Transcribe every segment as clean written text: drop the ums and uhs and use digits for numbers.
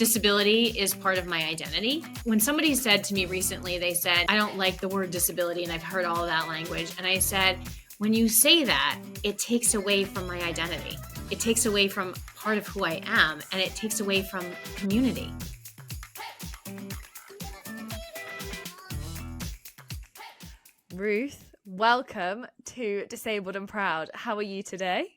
disability is part of my identity. When somebody said to me recently, they said, I don't like the word disability, and I've heard all of that language. And I said, when you say that, it takes away from my identity. It takes away from part of who I am, and it takes away from community. Ruth, welcome to Disabled and Proud. How are you today?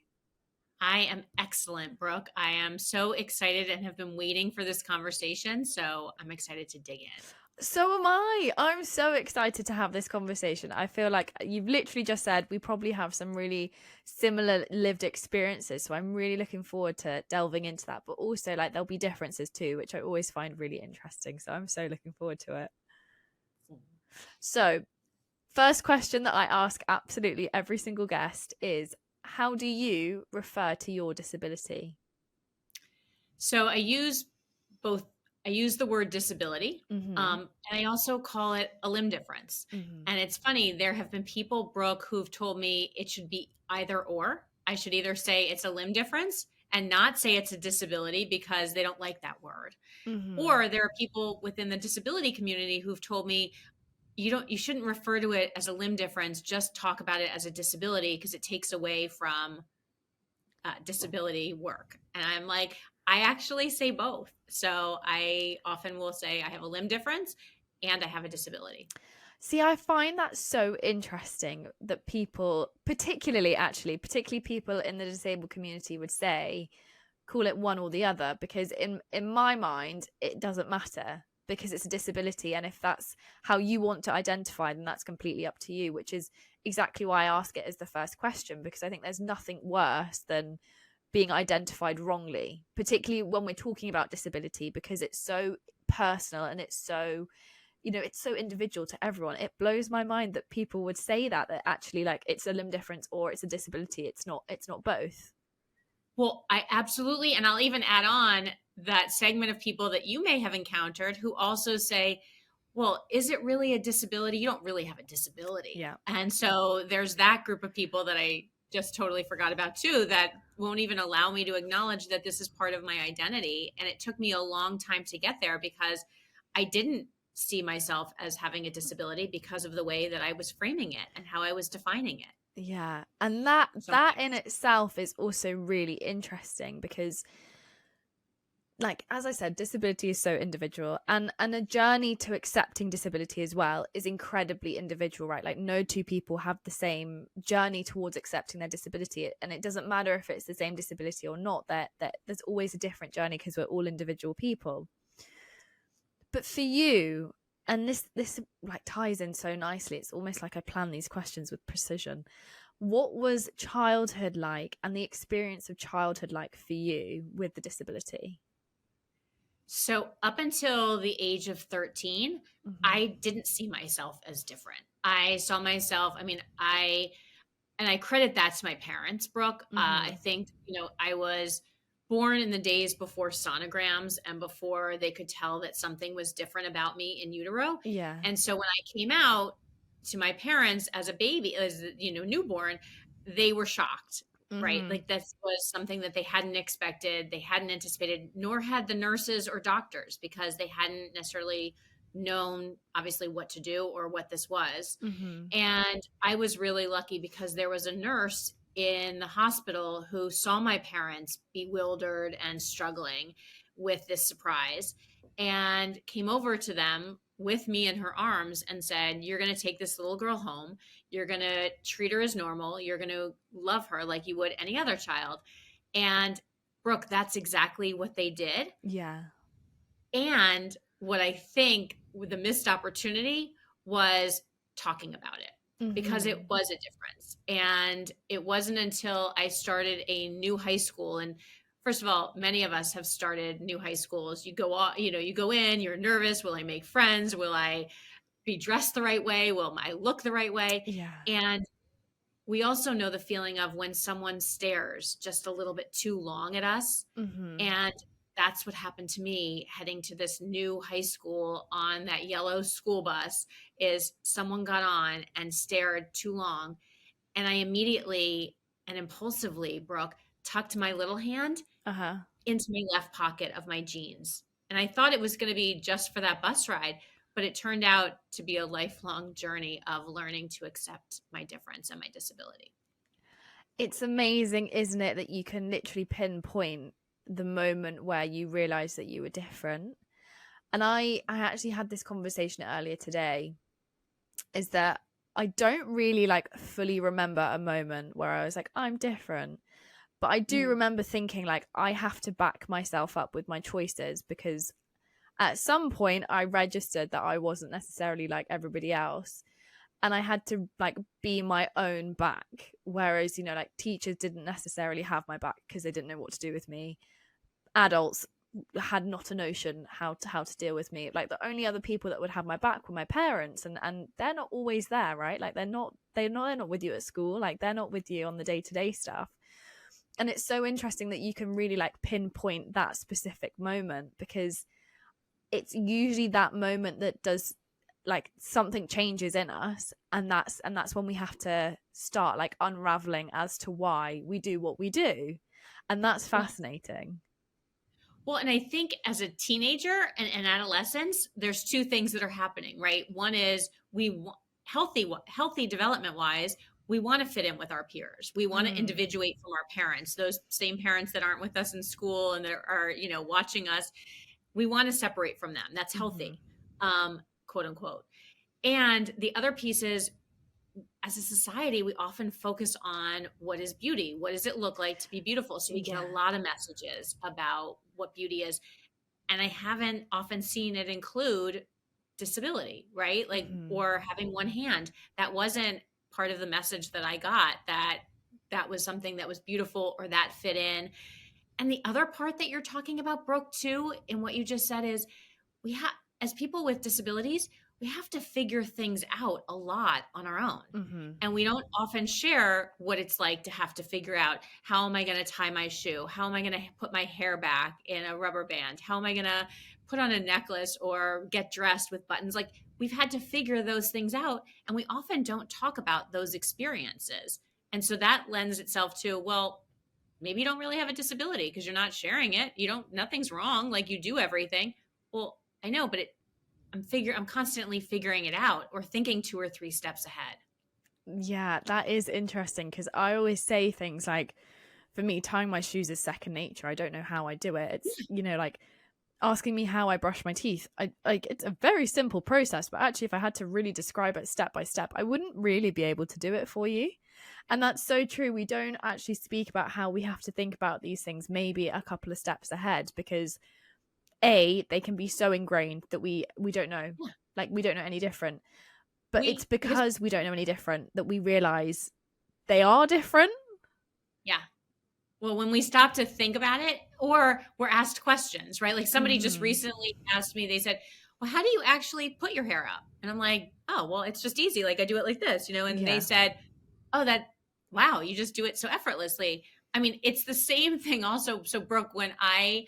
I am excellent, Brooke. I am so excited and have been waiting for this conversation, so I'm excited to dig in. So am I. I'm so excited to have this conversation. I feel like you've literally just said we probably have some really similar lived experiences, so I'm really looking forward to delving into that. But also, like, there'll be differences too, which I always find really interesting. So I'm so looking forward to it. So, first question that I ask absolutely every single guest is, how do you refer to your disability? So I use both. I use the word disability, and I also call it a limb difference. And it's funny, there have been people, Brooke, who've told me it should be either or. I should either say it's a limb difference and not say it's a disability because they don't like that word. Or there are people within the disability community who've told me, you shouldn't refer to it as a limb difference, just talk about it as a disability because it takes away from disability work. And I'm like, I actually say both. So I often will say I have a limb difference and I have a disability. See, I find that so interesting that people, particularly people in the disabled community would say, call it one or the other, because in my mind, it doesn't matter because it's a disability. And if that's how you want to identify, then that's completely up to you, which is exactly why I ask it as the first question, because I think there's nothing worse than being identified wrongly, particularly when we're talking about disability, because it's so personal and it's so, it's so individual to everyone. It blows my mind that people would say that actually, like, it's a limb difference or it's a disability. It's not both. Well, I absolutely, and I'll even add on that segment of people that you may have encountered who also say, well, is it really a disability? You don't really have a disability. Yeah. And so there's that group of people that I just totally forgot about too, that won't even allow me to acknowledge that this is part of my identity. And it took me a long time to get there because I didn't see myself as having a disability because of the way that I was framing it and how I was defining it. Yeah. And that in itself is also really interesting because, like, as I said, disability is so individual, and a journey to accepting disability as well is incredibly individual, right? Like, no two people have the same journey towards accepting their disability, and it doesn't matter if it's the same disability or not. That there's always a different journey because we're all individual people. But for you, and this like ties in so nicely, it's almost like I plan these questions with precision. What was childhood like, and the experience of childhood like for you with the disability? So up until the age of 13, I didn't see myself as different. I saw myself, I credit that to my parents, Brooke. I think, I was born in the days before sonograms and before they could tell that something was different about me in utero. Yeah. And so when I came out to my parents as a baby, as, newborn, they were shocked. Right. Like that was something that they hadn't expected. They hadn't anticipated, nor had the nurses or doctors, because they hadn't necessarily known obviously what to do or what this was. And I was really lucky because there was a nurse in the hospital who saw my parents bewildered and struggling with this surprise and came over to them with me in her arms and said, you're going to take this little girl home. You're going to treat her as normal. You're going to love her like you would any other child. And Brooke, that's exactly what they did. Yeah. And what I think with the missed opportunity was talking about it, because it was a difference. And it wasn't until I started a new high school, and first of all, many of us have started new high schools. You go in, you're nervous. Will I make friends? Will I be dressed the right way? Will I look the right way? Yeah. And we also know the feeling of when someone stares just a little bit too long at us. And that's what happened to me heading to this new high school on that yellow school bus. Is someone got on and stared too long. And I immediately and impulsively, Brooke, tucked my little hand into my left pocket of my jeans. And I thought it was going to be just for that bus ride, but it turned out to be a lifelong journey of learning to accept my difference and my disability. It's amazing, isn't it, that you can literally pinpoint the moment where you realize that you were different. And I actually had this conversation earlier today, is that I don't really like fully remember a moment where I was like, I'm different. But I do remember thinking like, I have to back myself up with my choices, because at some point I registered that I wasn't necessarily like everybody else. And I had to like be my own back. Whereas, you know, like teachers didn't necessarily have my back because they didn't know what to do with me. Adults had not a notion how to deal with me. Like the only other people that would have my back were my parents, and they're not always there, right? Like they're not with you at school, like they're not with you on the day-to-day stuff. And it's so interesting that you can really like pinpoint that specific moment, because it's usually that moment that does like something changes in us, and that's when we have to start like unraveling as to why we do what we do. And that's fascinating. Well, and I think as a teenager and adolescence, there's two things that are happening, right? One is healthy development wise, we want to fit in with our peers. We want to individuate from our parents, those same parents that aren't with us in school and that are, you know, watching us. We want to separate from them. That's healthy, quote unquote. And the other piece is, as a society, we often focus on what is beauty. What does it look like to be beautiful? So we get a lot of messages about what beauty is. And I haven't often seen it include disability, right? Like, or having one hand. That wasn't part of the message that I got, that was something that was beautiful or that fit in. And the other part that you're talking about, Brooke, too, in what you just said is, we have, as people with disabilities, we have to figure things out a lot on our own. And we don't often share what it's like to have to figure out, how am I going to tie my shoe? How am I going to put my hair back in a rubber band? How am I going to put on a necklace or get dressed with buttons? Like, we've had to figure those things out, and we often don't talk about those experiences. And so that lends itself to, well, maybe you don't really have a disability because you're not sharing it. Nothing's wrong. Like, you do everything. Well, I know, but I'm constantly figuring it out or thinking 2 or 3 steps ahead. Yeah, that is interesting, because I always say things like, for me, tying my shoes is second nature. I don't know how I do it. It's, you know, like asking me how I brush my teeth. I like, it's a very simple process, but actually if I had to really describe it step by step, I wouldn't really be able to do it for you. And that's so true. We don't actually speak about how we have to think about these things maybe a couple of steps ahead, because they can be so ingrained that we don't know, like we don't know any different. But it's because we don't know any different that we realize they are different. Yeah. Well, when we stop to think about it, or we're asked questions, right? Like somebody just recently asked me, they said, well, how do you actually put your hair up? And I'm like, oh, well, it's just easy. Like, I do it like this, you know? And they said, oh, wow, you just do it so effortlessly. I mean, it's the same thing also. So Brooke, when I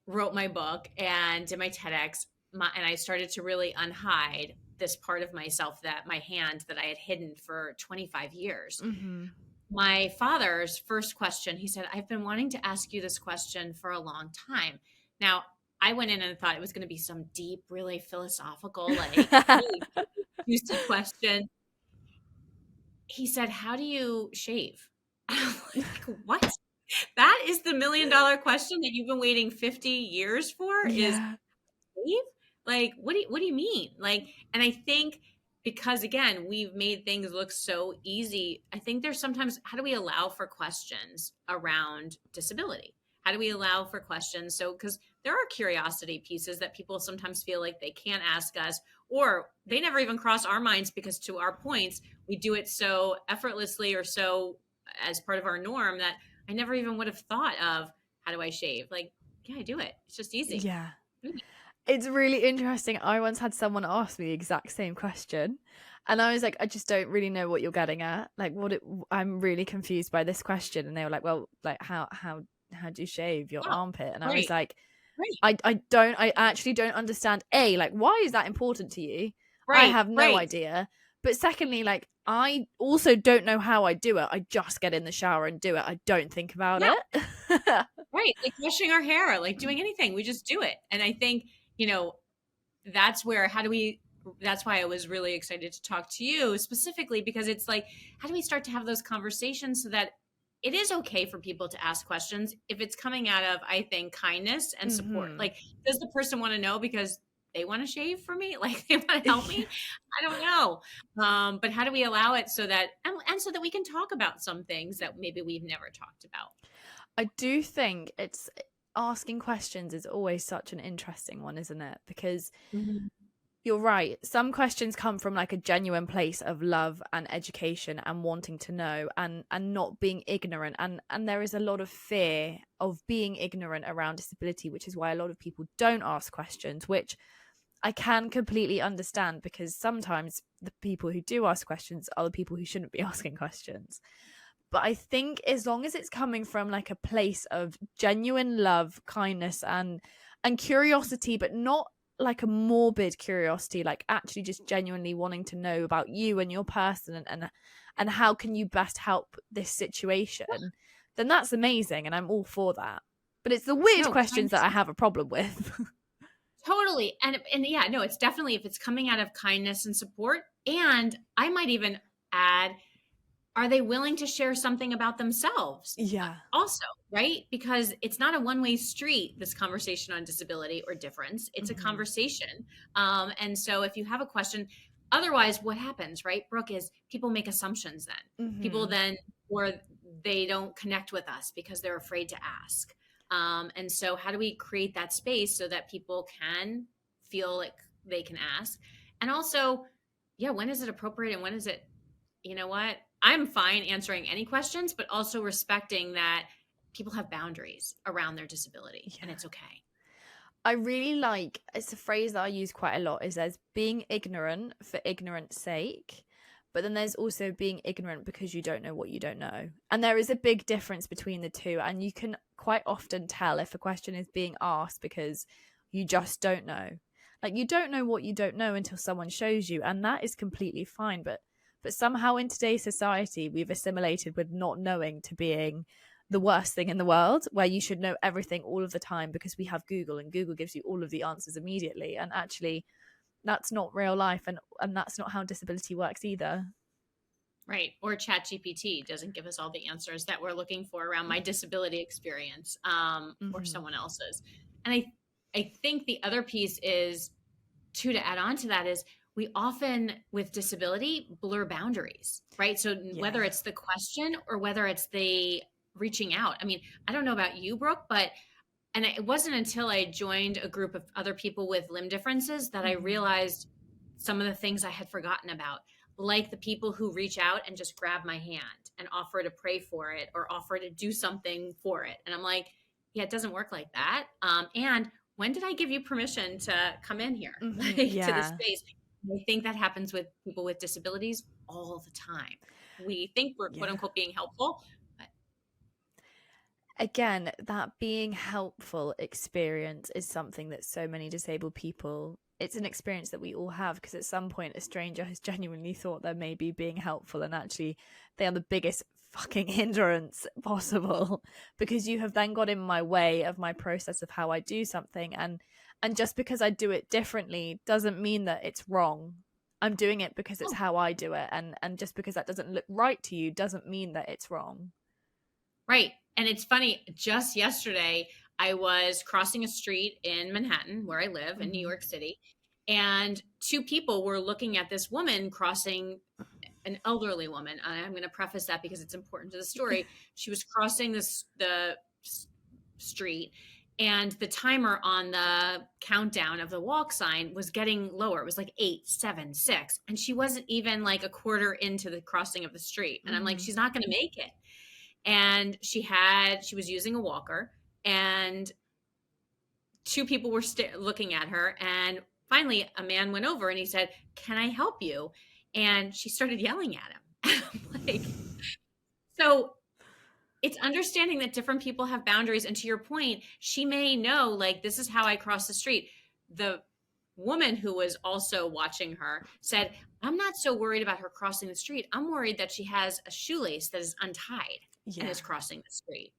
wrote my book and did my TEDx, and I started to really unhide this part of myself, that my hand that I had hidden for 25 years. My father's first question, he said, I've been wanting to ask you this question for a long time. Now, I went in and thought it was going to be some deep, really philosophical, like really juicy question. He said, how do you shave? I'm like, what? That is the $1 million question that you've been waiting 50 years for? Is shave? Like, what do you mean? Like, and I think because, again, we've made things look so easy, I think there's sometimes, how do we allow for questions around disability? How do we allow for questions? So, because there are curiosity pieces that people sometimes feel like they can't ask us, or they never even cross our minds, because to our points, we do it so effortlessly or so as part of our norm that I never even would have thought of, how do I shave? Like, yeah, I do it. It's just easy. Yeah. It's really interesting. I once had someone ask me the exact same question, and I was like, I just don't really know what you're getting at. Like, I'm really confused by this question. And they were like, well, like, how do you shave your armpit? And I was like, I actually don't understand. Like, why is that important to you? I have no idea. But secondly, like, I also don't know how I do it. I just get in the shower and do it. I don't think about it. Right, like brushing our hair, like doing anything, we just do it. And I think, you know, that's where how do we that's why I was really excited to talk to you specifically, because it's like, how do we start to have those conversations so that it is okay for people to ask questions if it's coming out of, I think, kindness and support. Hmm. Like, does the person want to know because they want to shave for me? Like they want to help Yeah. me? I don't know. But how do we allow it so that and so that we can talk about some things that maybe we've never talked about? I do think it's asking questions is always such an interesting one, isn't it? Because Mhm. you're right. Some questions come from like a genuine place of love and education and wanting to know and not being ignorant. And there is a lot of fear of being ignorant around disability, which is why a lot of people don't ask questions, which I can completely understand, because sometimes the people who do ask questions are the people who shouldn't be asking questions. But I think as long as it's coming from like a place of genuine love, kindness, and curiosity, but not like a morbid curiosity, like actually just genuinely wanting to know about you and your person, and how can you best help this situation, then that's amazing and I'm all for that. But it's the weird No, questions that kindness. I have a problem with. Totally. And yeah, no, it's definitely if it's coming out of kindness and support. And I might even add, are they willing to share something about themselves? Yeah. Also, right? Because it's not a one-way street, this conversation on disability or difference. It's a Hmm. conversation. And so if you have a question, otherwise what happens, right, Brooke, is people make assumptions then. People Hmm. then or they don't connect with us because they're afraid to ask. And so how do we create that space so that people can feel like they can ask? And also, yeah, when is it appropriate and when is it, you know what? I'm fine answering any questions, but also respecting that people have boundaries around their disability and Yeah. it's okay. I really like, it's a phrase that I use quite a lot, is there's being ignorant for ignorance sake, but then there's also being ignorant because you don't know what you don't know. And there is a big difference between the two, and you can quite often tell if a question is being asked because you just don't know. Like you don't know what you don't know until someone shows you, and that is completely fine, but somehow in today's society we've assimilated with not knowing to being the worst thing in the world, where you should know everything all of the time because we have Google and Google gives you all of the answers immediately. And actually, that's not real life, and that's not how disability works either. Right. Or Chat GPT doesn't give us all the answers that we're looking for around my disability experience or Hmm. someone else's. And I think the other piece is too, to add on to that, is we often with disability blur boundaries, right? So whether Yeah. it's the question or whether it's the reaching out. I mean, I don't know about you, Brooke, but and it wasn't until I joined a group of other people with limb differences that I Hmm. realized some of the things I had forgotten about, like the people who reach out and just grab my hand and offer to pray for it or offer to do something for it. And I'm like, yeah, it doesn't work like that. And when did I give you permission to come in here, Hmm. like to this Yeah. space? I think that happens with people with disabilities all the time. We think we're quote Yeah. unquote being helpful, but Again, that being helpful experience is something that so many disabled people, it's an experience that we all have, because at some point a stranger has genuinely thought they're maybe being helpful, and actually they are the biggest fucking hindrance possible, because you have then got in my way of my process of how I do something. And just because I do it differently doesn't mean that it's wrong. I'm doing it because it's oh, how I do it, and just because that doesn't look right to you doesn't mean that it's wrong. right. And it's funny, just yesterday, I was crossing a street in Manhattan, where I live in New Hmm. York City, and two people were looking at this woman crossing, an elderly woman. I'm going to preface that because it's important to the story. She was crossing the street, and the timer on the countdown of the walk sign was getting lower. It was like 8, 7, 6, and she wasn't even like a quarter into the crossing of the street. And I'm like, Hmm. she's not going to make it. And she was using a walker, and two people were looking at her, and finally a man went over and he said, can I help you? And she started yelling at him. Like, so it's understanding that different people have boundaries, and to your point, she may know, like, this is how I cross the street. The woman who was also watching her said, I'm not so worried about her crossing the street. I'm worried that she has a shoelace that is untied and Yeah. is crossing the street.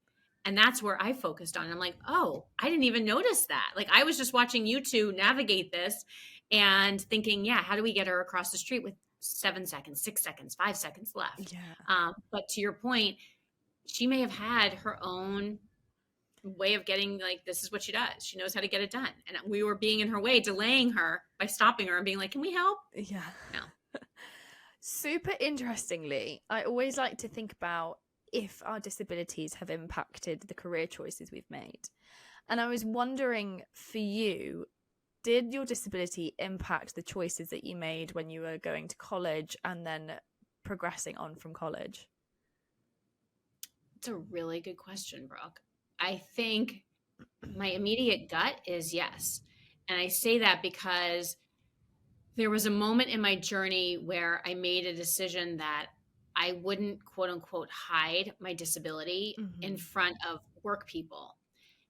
And that's where I focused on. I'm like, oh, I didn't even notice that. Like, I was just watching you two navigate this and thinking, yeah, how do we get her across the street with 7 seconds, 6 seconds, 5 seconds left? Yeah. But to your point, she may have had her own way of getting, like, this is what she does. She knows how to get it done. And we were being in her way, delaying her by stopping her and being like, can we help? Yeah. No. Super interestingly, I always like to think about if our disabilities have impacted the career choices we've made. And I was wondering, for you, did your disability impact the choices that you made when you were going to college and then progressing on from college? It's a really good question, Brooke. I think my immediate gut is yes. And I say that because there was a moment in my journey where I made a decision that I wouldn't, quote unquote, hide my disability in Mm-hmm. front of work people.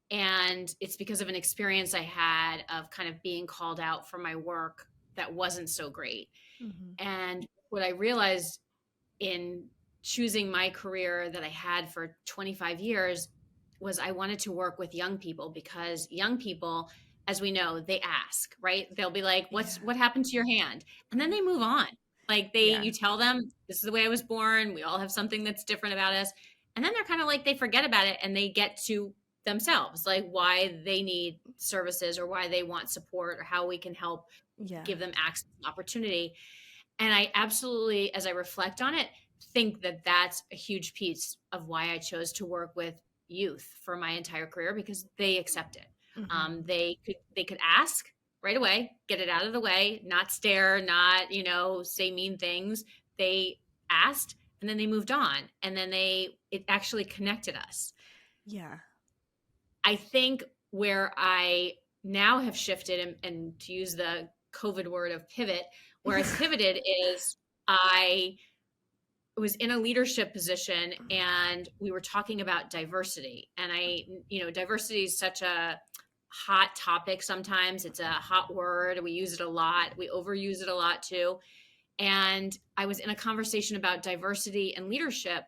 And it's because of an experience I had of kind of being called out for my work that wasn't so great. Mm-hmm. And what I realized in choosing my career that I had for 25 years was I wanted to work with young people, because young people, as we know, they ask, right? They'll be like, Yeah. what happened to your hand? And then they move on. Like, Yeah. you tell them, this is the way I was born. We all have something that's different about us. And then they're kind of like, they forget about it and they get to themselves, like why they need services or why they want support or how we can help Yeah. give them access and opportunity. And I absolutely, as I reflect on it, think that that's a huge piece of why I chose to work with youth for my entire career, because they accept it. Mm-hmm. They could ask right away, get it out of the way, not stare, not, say mean things. They asked and then they moved on, and then it actually connected us. Yeah. I think where I now have shifted, and to use the COVID word of pivot, where I've pivoted is I was in a leadership position and we were talking about diversity. And diversity is such a hot topic sometimes. It's a hot word. We use it a lot. We overuse it a lot too. And I was in a conversation about diversity and leadership.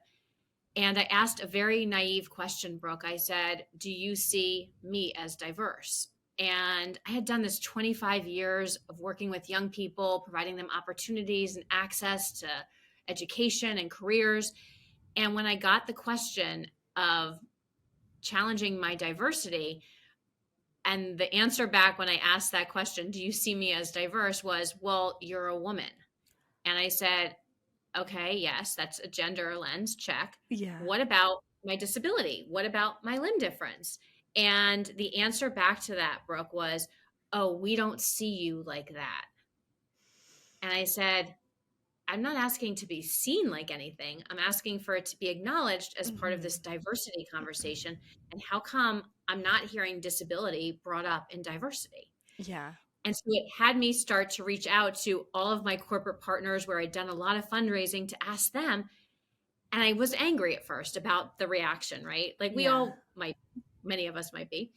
And I asked a very naive question, Brooke. I said, do you see me as diverse? And I had done this 25 years of working with young people, providing them opportunities and access to education and careers. And when I got the question of challenging my diversity, and the answer back when I asked that question, do you see me as diverse, was, well, you're a woman. And I said, okay, yes, that's a gender lens, check. Yeah. What about my disability? What about my limb difference? And the answer back to that, Brooke, was, oh, we don't see you like that. And I said, I'm not asking to be seen like anything. I'm asking for it to be acknowledged as part of Mm-hmm. this diversity conversation. And how come I'm not hearing disability brought up in diversity? Yeah. And so it had me start to reach out to all of my corporate partners where I'd done a lot of fundraising to ask them. And I was angry at first about the reaction, right? Like, we Yeah. all might, many of us might be.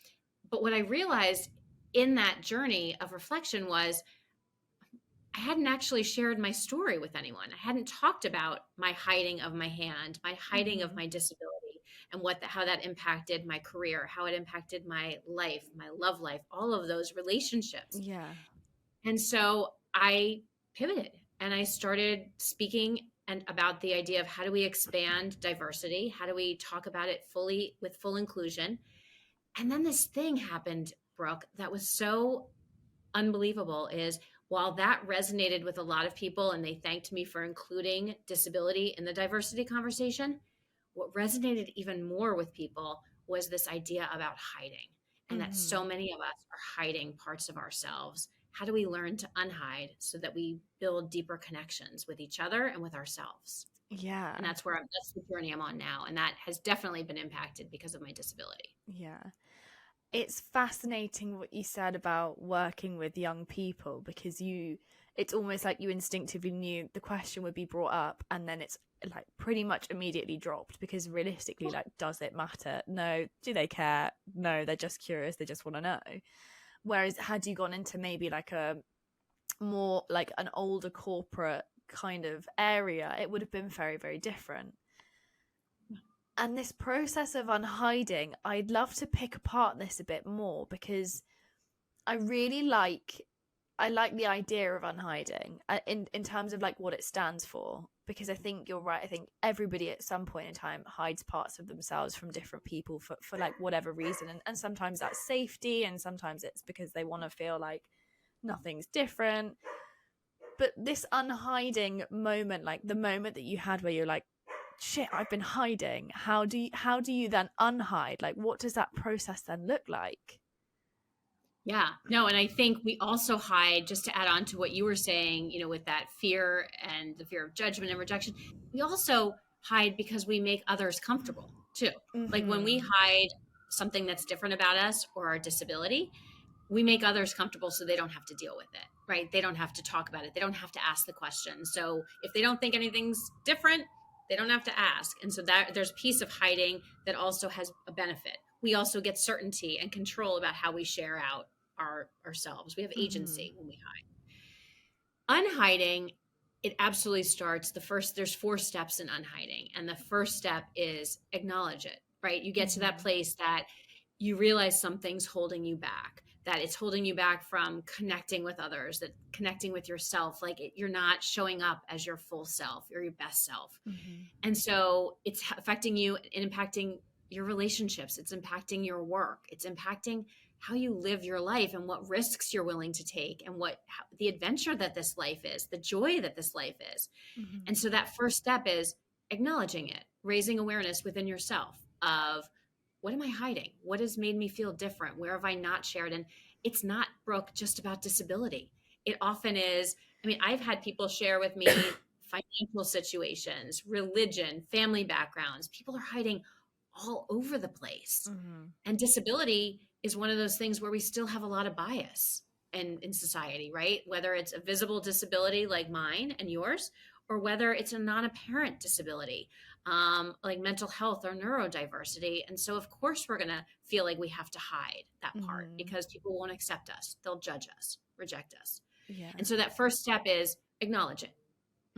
But what I realized in that journey of reflection was I hadn't actually shared my story with anyone. I hadn't talked about my hiding of my hand, my hiding of Mm-hmm. my disability, and how that impacted my career, how it impacted my life, my love life, all of those relationships. Yeah. And so I pivoted and I started speaking and about the idea of how do we expand diversity? How do we talk about it fully with full inclusion? And then this thing happened, Brooke, that was so unbelievable. Is while that resonated with a lot of people and they thanked me for including disability in the diversity conversation, what resonated even more with people was this idea about hiding, and that Mm-hmm. so many of us are hiding parts of ourselves. How do we learn to unhide so that we build deeper connections with each other and with ourselves? Yeah. And that's the journey I'm on now. And that has definitely been impacted because of my disability. Yeah. It's fascinating what you said about working with young people, because it's almost like you instinctively knew the question would be brought up and then it's like pretty much immediately dropped, because realistically, like, does it matter? No. Do they care? No, they're just curious, they just want to know. Whereas had you gone into maybe like a more like an older corporate kind of area, it would have been very, very different. And this process of unhiding, I'd love to pick apart this a bit more, because I really like the idea of unhiding, in terms of like what it stands for, because I think you're right. I think everybody at some point in time hides parts of themselves from different people for like whatever reason, and sometimes that's safety, and sometimes it's because they want to feel like nothing's different. But this unhiding moment, like the moment that you had where you're like, shit, I've been hiding, how do you then unhide? Like, what does that process then look like? Yeah, no, and I think we also hide, just to add on to what you were saying, with that fear and the fear of judgment and rejection, we also hide because we make others comfortable too. Like when we Mm-hmm. hide something that's different about us or our disability, we make others comfortable so they don't have to deal with it, right? They don't have to talk about it. They don't have to ask the question. So if they don't think anything's different, they don't have to ask. And so that there's a piece of hiding that also has a benefit. We also get certainty and control about how we share out ourselves. We have Mm-hmm. agency when we hide. Unhiding, it absolutely starts there's 4 steps in unhiding. And the first step is acknowledge it, right? You get to that Mm-hmm. place that you realize something's holding you back, that it's holding you back from connecting with others, that connecting with yourself, like you're not showing up as your full self or your best self. Mm-hmm. And so it's affecting you and impacting your relationships. It's impacting your work. It's impacting how you live your life and what risks you're willing to take and the adventure that this life is, the joy that this life is. Mm-hmm. And so that first step is acknowledging it, raising awareness within yourself of, what am I hiding? What has made me feel different? Where have I not shared? And it's not, Brooke, just about disability. It often is. I mean, I've had people share with me financial situations, religion, family backgrounds. People are hiding all over the place. Mm-hmm. And disability is one of those things where we still have a lot of bias in society, right? Whether it's a visible disability like mine and yours, or whether it's a non-apparent disability, like mental health or neurodiversity. And so, of course, we're going to feel like we have to hide that part Mm-hmm. because people won't accept us. They'll judge us, reject us. Yeah. And so that first step is acknowledge it.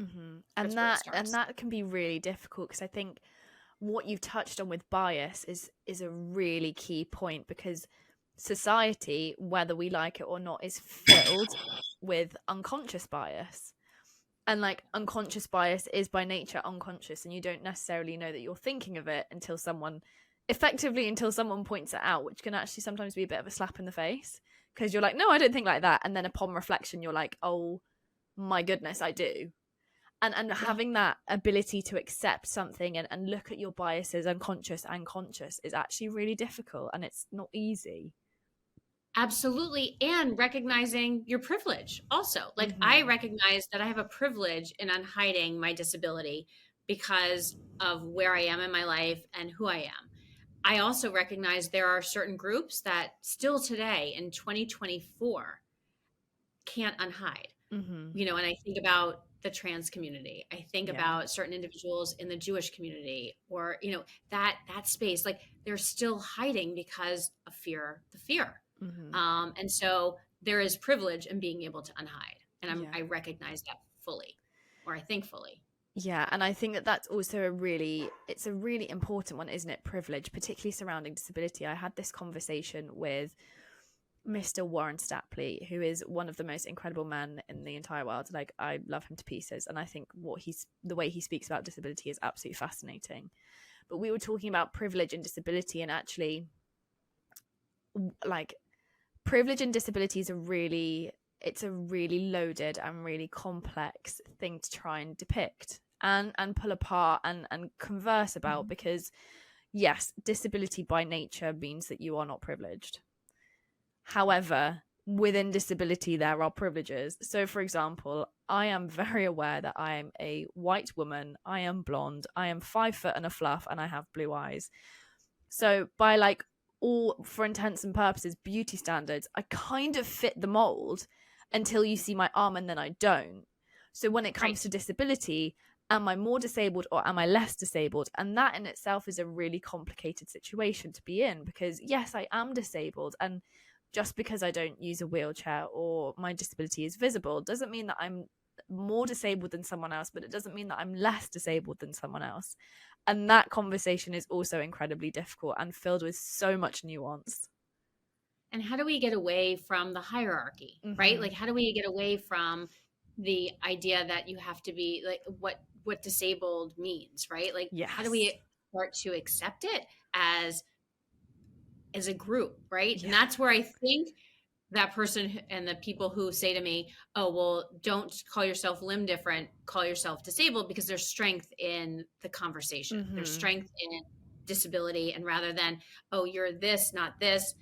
Mm-hmm. That's And where it and starts. that can be really difficult, because I think what you've touched on with bias is a really key point, because society, whether we like it or not, is filled with unconscious bias. And like, unconscious bias is by nature unconscious, and you don't necessarily know that you're thinking of it until someone points it out, which can actually sometimes be a bit of a slap in the face, because you're like, no, I don't think like that, and then upon reflection you're like, oh my goodness, I do. And Yeah. having that ability to accept something, and look at your biases, unconscious and conscious, is actually really difficult, and it's not easy. Absolutely. And recognizing your privilege also. Like I Mm-hmm. recognize that I have a privilege in unhiding my disability because of where I am in my life and who I am. I also recognize there are certain groups that still today in 2024 can't unhide. Mm-hmm. And I think about the trans community. I think Yeah. about certain individuals in the Jewish community, or that space, like they're still hiding because of the fear. Mm-hmm. And so there is privilege in being able to unhide, and Yeah. I recognize that fully, or I think fully. Yeah, and I think that that's also it's a really important one, isn't it? Privilege, particularly surrounding disability. I had this conversation with Mr. Warren Stapley, who is one of the most incredible men in the entire world. Like, I love him to pieces, and I think the way he speaks about disability is absolutely fascinating. But we were talking about privilege and disability, and actually, like, privilege and disability is it's a really loaded and really complex thing to try and depict and pull apart and converse about, Mhm. because yes, disability by nature means that you are not privileged. However, within disability there are privileges. So for example, I am very aware that I am a white woman, I am blonde, I am 5 foot and a fluff, and I have blue eyes. So by like all, for intents and purposes, beauty standards, I kind of fit the mold until you see my arm, and then I don't. So when it comes to Right. disability, am I more disabled or am I less disabled? And that in itself is a really complicated situation to be in, because yes, I am disabled, and just because I don't use a wheelchair or my disability is visible doesn't mean that I'm more disabled than someone else, but it doesn't mean that I'm less disabled than someone else. And that conversation is also incredibly difficult and filled with so much nuance. And how do we get away from the hierarchy, right? Mm-hmm. Like, how do we get away from the idea that you have to be like what disabled means, right? Like, how do Yes. we start to accept it as as a group, right? And Yeah. that's where I think that person and the people who say to me, "Oh, well, don't call yourself limb different, call yourself disabled," because there's strength in the conversation. There's Mm-hmm. strength in disability, and rather than, "Oh, you're this, not this."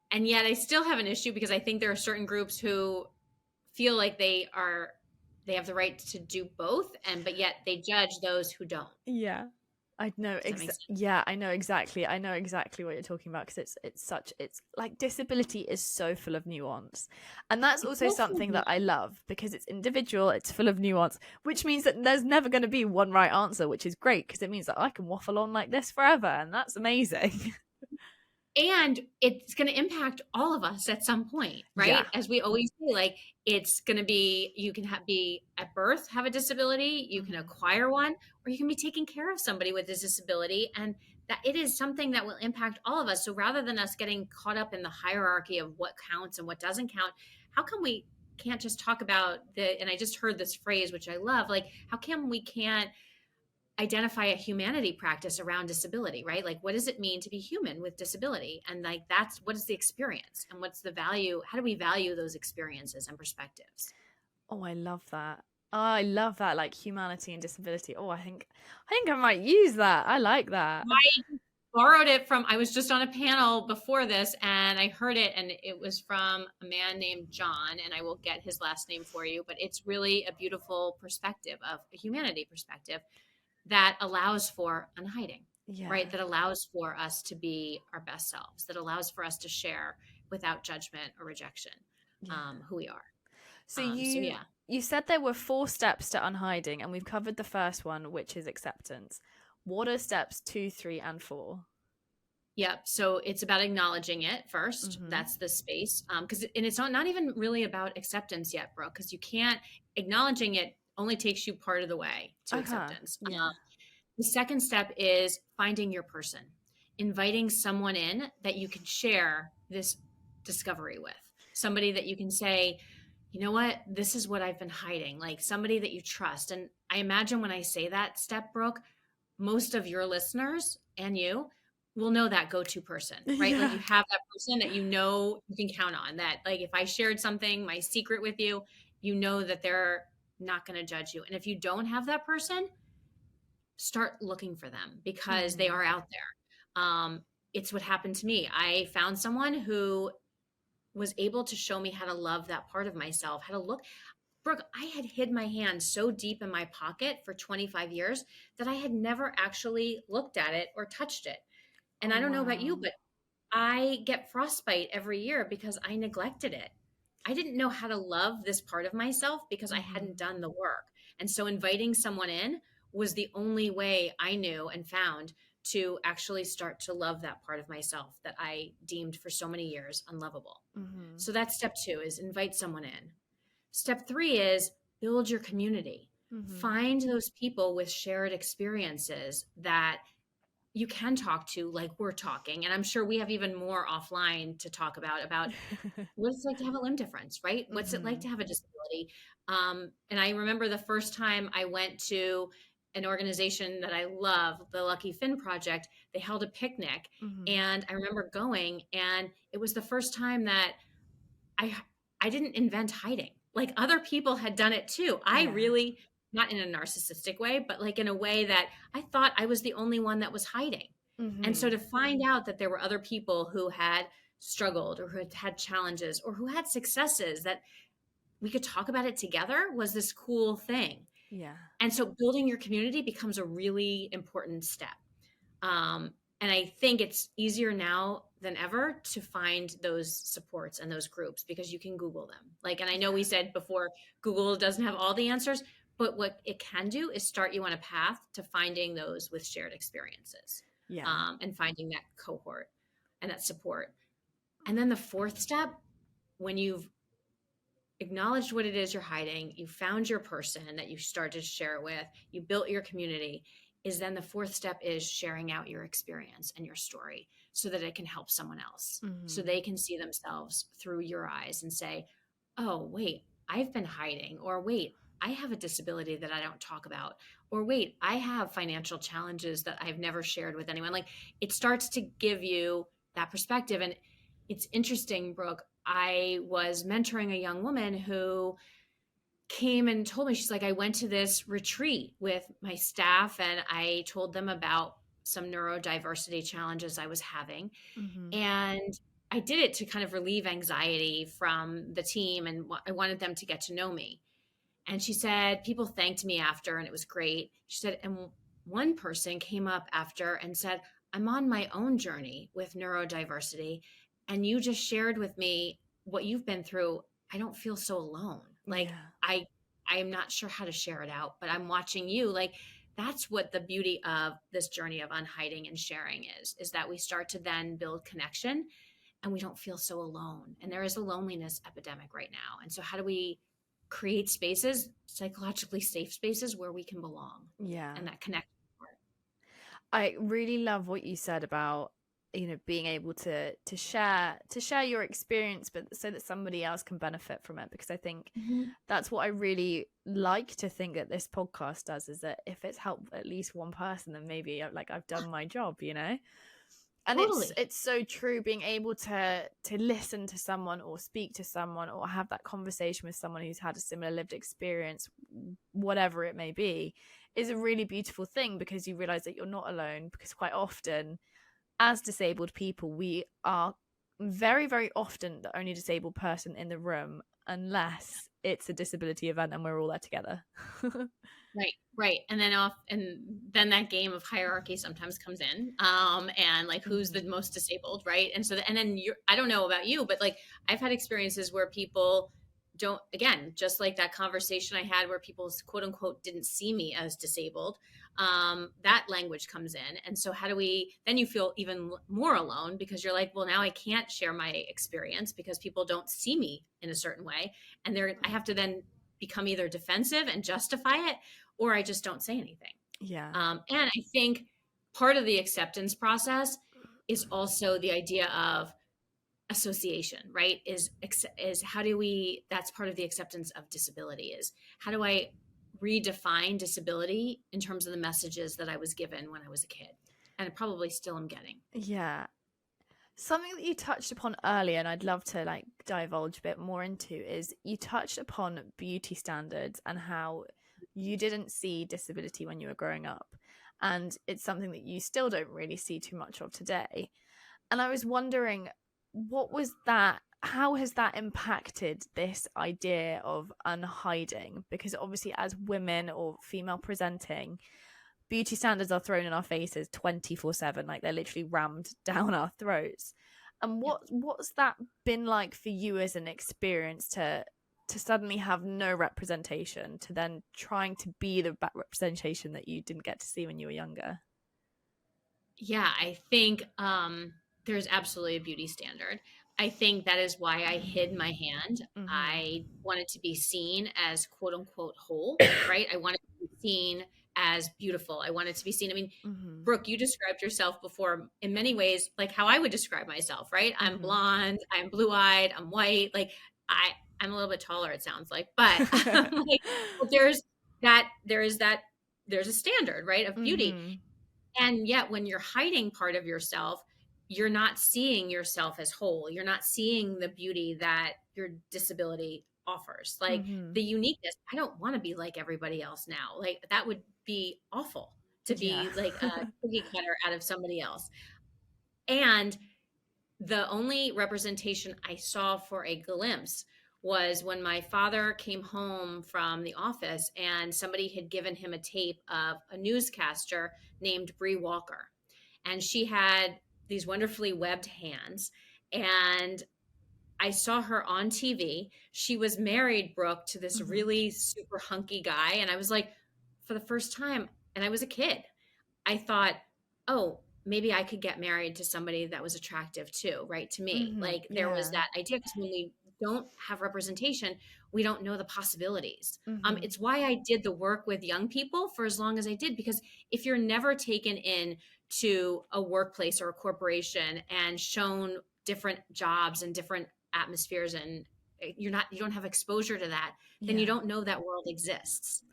And yet I still have an issue because I think there are certain groups who feel like they have the right to do both, and but yet they judge those who don't. Yeah. I know Does that make sense? yeah, I know exactly. I know exactly what you're talking about because it's like disability is so full of nuance. And that's It's also so full of something that I nuance. love because it's individual, it's full of nuance, which means that there's never going to be one right answer, which is great because it means that I can waffle on like this forever and that's amazing. And it's going to impact all of us at some point, Yeah. right? As we always say, like it's going to be you can be at birth have a disability, you can Mhm. acquire one, or you can be taking care of somebody with a disability, and that it is something that will impact all of us. So rather than us getting caught up in the hierarchy of what counts and what doesn't count, how come we can't just talk about the, and I just heard this phrase which I love, like how come we can't identify a humanity practice around disability, right? Like, what does it mean to be human with disability? And like, that's what is the experience and what's the value? How do we value those experiences and perspectives? Oh, I love that. I love that, like humanity and disability. Oh, I think I might use that. I like that. I borrowed it from, I was just on a panel before this and I heard it, and it was from a man named John, and I will get his last name for you, but it's really a beautiful perspective of a humanity perspective that allows for unhiding, Yeah. right? That allows for us to be our best selves, that allows for us to share without judgment or rejection Yeah. who we are. So So yeah. you said there were 4 steps to unhiding, and we've covered the first one, which is acceptance. What are steps 2, 3, and 4? Yep. So it's about acknowledging it first. Mm-hmm. That's the space. Because and it's not even really about acceptance yet, Brooke, because you can't, acknowledging it only takes you part of the way to Uh-huh. acceptance. Yeah. The second step is finding your person, inviting someone in that you can share this discovery with, somebody that you can say, you know what, this is what I've been hiding, like somebody that you trust. And I imagine when I say that step, Brooke, most of your listeners and you will know that go-to person, right? Like you Yeah. have that person that you know you can count on, that like if I shared something, my secret with you, you know that they're not going to judge you. And if you don't have that person, start looking for them because they Mm-hmm. are out there. It's what happened to me. I found someone who was able to show me how to love that part of myself, how to look. Brooke, I had hid my hand so deep in my pocket for 25 years that I had never actually looked at it or touched it. And Oh, I don't know about you, wow. but I get frostbite every year because I neglected it. I didn't know how to love this part of myself because I Mm-hmm. hadn't done the work. And so inviting someone in was the only way I knew and found to actually start to love that part of myself that I deemed for so many years unlovable. Mm-hmm. So that's step 2, is invite someone in. Step 3 is build your community. Mm-hmm. Find those people with shared experiences that you can talk to like we're talking, and I'm sure we have even more offline to talk about what it's like to have a limb difference, right? What's it like Mm-hmm. to have a disability? And I remember the first time I went to an organization that I love, the Lucky Finn Project. They held a picnic, Mm-hmm. and I remember going, and it was the first time that I I didn't invent hiding. Like other people had done it too. I Yeah. really, not in a narcissistic way, but like in a way that I thought I was the only one that was hiding. And so Mm-hmm. to find out that there were other people who had struggled or who had had challenges or who had successes that we could talk about it together was this cool thing. Yeah. And so building your community becomes a really important step. And I think it's easier now than ever to find those supports and those groups because you can Google them. Like, and I know we said before, Google doesn't have all the answers, but what it can do is start you on a path to finding those with shared experiences, Yeah. and finding that cohort and that support. And then the fourth step, when you've acknowledged what it is you're hiding, you found your person that you started to share it with, you built your community, is then the fourth step is sharing out your experience and your story so that it can help someone else, so Mm-hmm. they can see themselves through your eyes and say, oh, wait, I've been hiding, or wait, I have a disability that I don't talk about, or wait, I have financial challenges that I've never shared with anyone. Like, it starts to give you that perspective. And it's interesting, Brooke. I was mentoring a young woman who came and told me, she's like, I went to this retreat with my staff and I told them about some neurodiversity challenges I was having. Mm-hmm. And I did it to kind of relieve anxiety from the team, and I wanted them to get to know me. And she said, people thanked me after, and it was great. She said, and one person came up after and said, I'm on my own journey with neurodiversity. And you just shared with me what you've been through. I don't feel so alone. Like, Yeah. I, I am not sure how to share it out, but I'm watching you. Like, that's what the beauty of this journey of unhiding and sharing is that we start to then build connection and we don't feel so alone. And there is a loneliness epidemic right now. And so how do we create spaces, psychologically safe spaces where we can belong Yeah. and that connection part? I really love what you said about, being able to share your experience, but so that somebody else can benefit from it, because I think Mhm. that's what I really like to think that this podcast does, is that if it's helped at least one person, then maybe like I've done my job. And it's Totally. it's so true, being able to listen to someone or speak to someone or have that conversation with someone who's had a similar lived experience, whatever it may be, is a really beautiful thing, because you realize that you're not alone. Because quite often, as disabled people, we are very, very often the only disabled person in the room, unless it's a disability event and we're all there together. Right, right. And then that game of hierarchy sometimes comes in. And like, who's the Mm-hmm. most disabled, right? And so and then I don't know about you, but like, I've had experiences where people don't, again, just like that conversation I had where people quote unquote didn't see me as disabled. That language comes in. And so how do we then, you feel even more alone because you're like, well, now I can't share my experience because people don't see me in a certain way. And I have to then become either defensive and justify it, or I just don't say anything. Yeah. And I think part of the acceptance process is also the idea of association, right? Is how do we? That's part of the acceptance of disability. Is how do I redefine disability in terms of the messages that I was given when I was a kid, and I probably still am getting. Yeah. Something that you touched upon earlier, and I'd love to like divulge a bit more into, is you touched upon beauty standards and how you didn't see disability when you were growing up. And it's something that you still don't really see too much of today. And I was wondering, what was that? How has that impacted this idea of unhiding? Because obviously, as women or female presenting, beauty standards are thrown in our faces 24/7, like they're literally rammed down our throats. And Yep. what's that been like for you as an experience, to suddenly have no representation, to then trying to be the representation that you didn't get to see when you were younger? Yeah, I think there's absolutely a beauty standard. I think that is why I hid my hand. Mm-hmm. I wanted to be seen as quote unquote whole, right? I wanted to be seen as beautiful. I wanted to be seen. I mean, Mm-hmm. Brooke, you described yourself before in many ways like how I would describe myself, right? I'm Mm-hmm. blonde, I'm blue-eyed, I'm white. Like I'm a little bit taller, it sounds like, but like, but there's a standard, right, of beauty. Mm-hmm. And yet, when you're hiding part of yourself, you're not seeing yourself as whole. You're not seeing the beauty that your disability offers, like Mm-hmm. the uniqueness. I don't want to be like everybody else now. Like, that would be awful to Yeah. be like a cookie cutter out of somebody else. And the only representation I saw for a glimpse was when my father came home from the office and somebody had given him a tape of a newscaster named Bree Walker. And she had these wonderfully webbed hands. And I saw her on TV. She was married, Brooke, to this Mm-hmm. really super hunky guy. And I was like, for the first time, and I was a kid, I thought, oh, maybe I could get married to somebody that was attractive too, right? To me, Mm-hmm. like there was Yeah. that idea because when we don't have representation, we don't know the possibilities. Mm-hmm. It's why I did the work with young people for as long as I did, because if you're never taken in to a workplace or a corporation and shown different jobs and different atmospheres, and you don't have exposure to that, then you Yeah. don't know that world exists.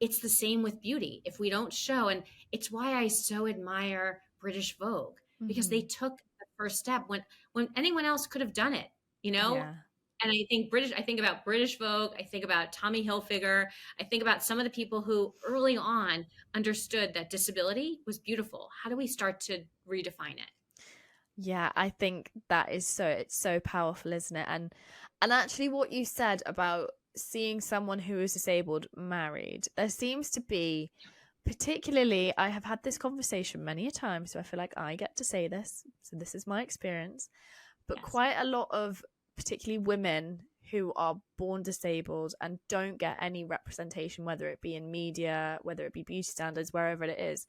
It's the same with beauty. If we don't show, and it's why I so admire British Vogue, because they Mm-hmm. took the first step when anyone else could have done it, you know? Yeah. And I think about British Vogue, I think about Tommy Hilfiger, I think about some of the people who early on understood that disability was beautiful. How do we start to redefine it? Yeah, I think that is so it's so powerful, isn't it? And actually what you said about seeing someone who is disabled married, there seems to be, particularly, I have had this conversation many a time, so I feel like I get to say this. So this is my experience, but Yes. quite a lot of particularly women who are born disabled and don't get any representation, whether it be in media, whether it be beauty standards, wherever it is,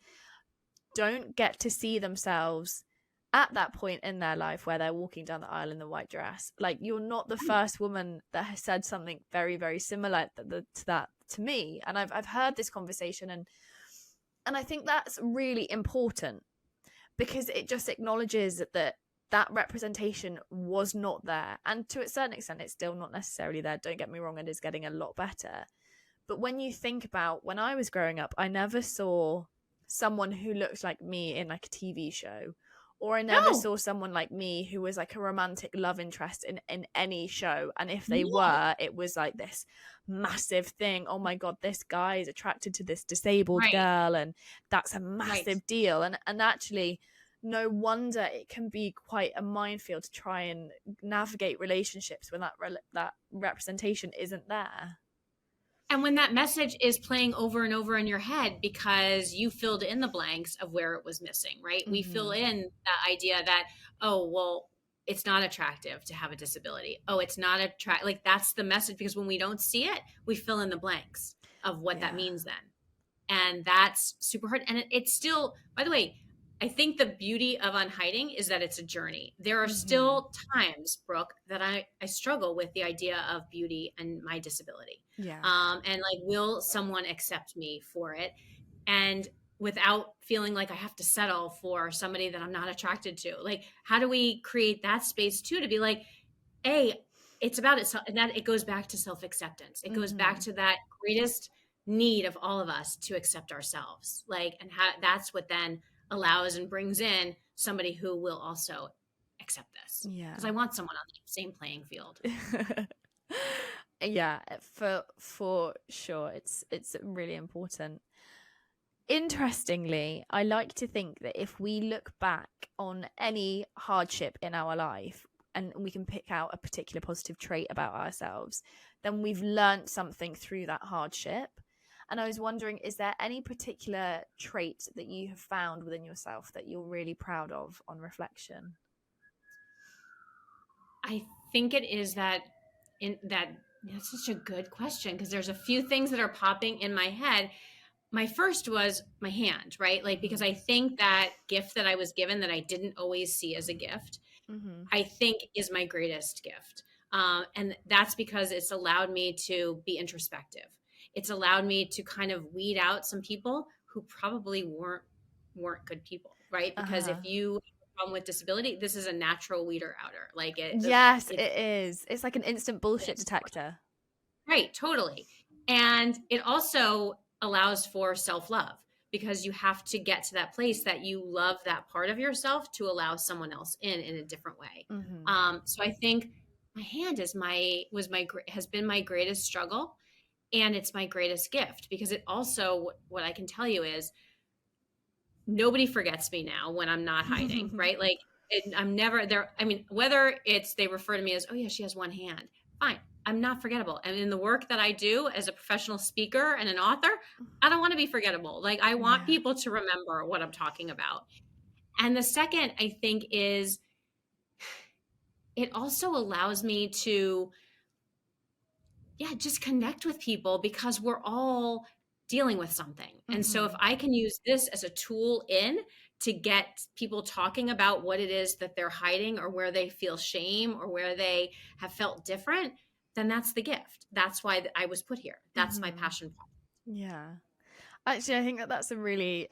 don't get to see themselves at that point in their life where they're walking down the aisle in the white dress. Like, you're not the first woman that has said something very, very similar to that to me. And I've heard this conversation, and I think that's really important, because it just acknowledges that that representation was not there. And to a certain extent, it's still not necessarily there. Don't get me wrong, it is getting a lot better. But when you think about when I was growing up, I never saw someone who looked like me in like a TV show, or I never No, saw someone like me who was like a romantic love interest in any show. And if they no. were, it was like this massive thing. Oh my God, this guy is attracted to this disabled Right, girl, and that's a right. massive deal. And actually, no wonder it can be quite a minefield to try and navigate relationships when that representation isn't there. And when that message is playing over and over in your head because you filled in the blanks of where it was missing, right? We fill Mm-hmm. in that idea that, oh, well, it's not attractive to have a disability. Oh, it's not attract like that's the message, because when we don't see it, we fill in the blanks of what that Yeah. means then. And that's super hard. And it's still, by the way, I think the beauty of unhiding is that it's a journey. There are Mm-hmm. still times, Brooke, that I struggle with the idea of beauty and my disability. Yeah. And like, will someone accept me for it? And without feeling like I have to settle for somebody that I'm not attracted to. Like, how do we create that space too, to be like, hey, it's about it. And that it goes back to self acceptance. It goes back Mm-hmm. to that greatest need of all of us to accept ourselves. Like, and how that's what then allows and brings in somebody who will also accept this. Yeah. Because I want someone on the same playing field. Yeah, for sure. It's really important. Interestingly, I like to think that if we look back on any hardship in our life and we can pick out a particular positive trait about ourselves, then we've learned something through that hardship. And I was wondering, is there any particular trait that you have found within yourself that you're really proud of on reflection? I think it is that in that that's such a good question, because there's a few things that are popping in my head. My first was my hand, right? Like, because Mm-hmm. I think that gift that I was given that I didn't always see as a gift, Mm-hmm. I think is my greatest gift. And that's because it's allowed me to be introspective. It's allowed me to kind of weed out some people who probably weren't good people, right? Because Uh-huh. if you have a problem with disability, this is a natural weeder outer. Like Yes, it it is. It's like an instant bullshit is. detector. Right, totally. And it also allows for self-love, because you have to get to that place that you love that part of yourself to allow someone else in a different way. Mm-hmm. So I think my hand is my was my has been my greatest struggle, and it's my greatest gift, because it also, what I can tell you is, nobody forgets me now when I'm not hiding, right? Like, I'm never there. I mean, whether it's they refer to me as, oh yeah, she has one hand, fine. I'm not forgettable. And in the work that I do as a professional speaker and an author, I don't want to be forgettable. Like, I want Yeah. people to remember what I'm talking about. And the second, I think, is it also allows me to, yeah, just connect with people, because we're all dealing with something. And so if Mm-hmm. I can use this as a tool in to get people talking about what it is that they're hiding, or where they feel shame, or where they have felt different, then that's the gift. That's why I was put here. That's my Mm-hmm. passion project. Yeah. Actually, I think that's a really